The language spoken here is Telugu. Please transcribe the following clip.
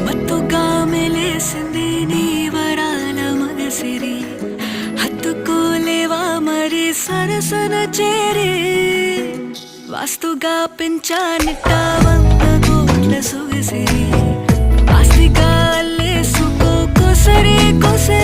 మత్తుగా మెలేసింది నీ వరాల మగసిరి హత్తుకోలేవా మరి సరసన చేరి వాస్తుగా పెంచానిట్ట 100 కోట్ల సొగసిరి ఆస్తిగా అల్లేసుకో కొసరి కొసరి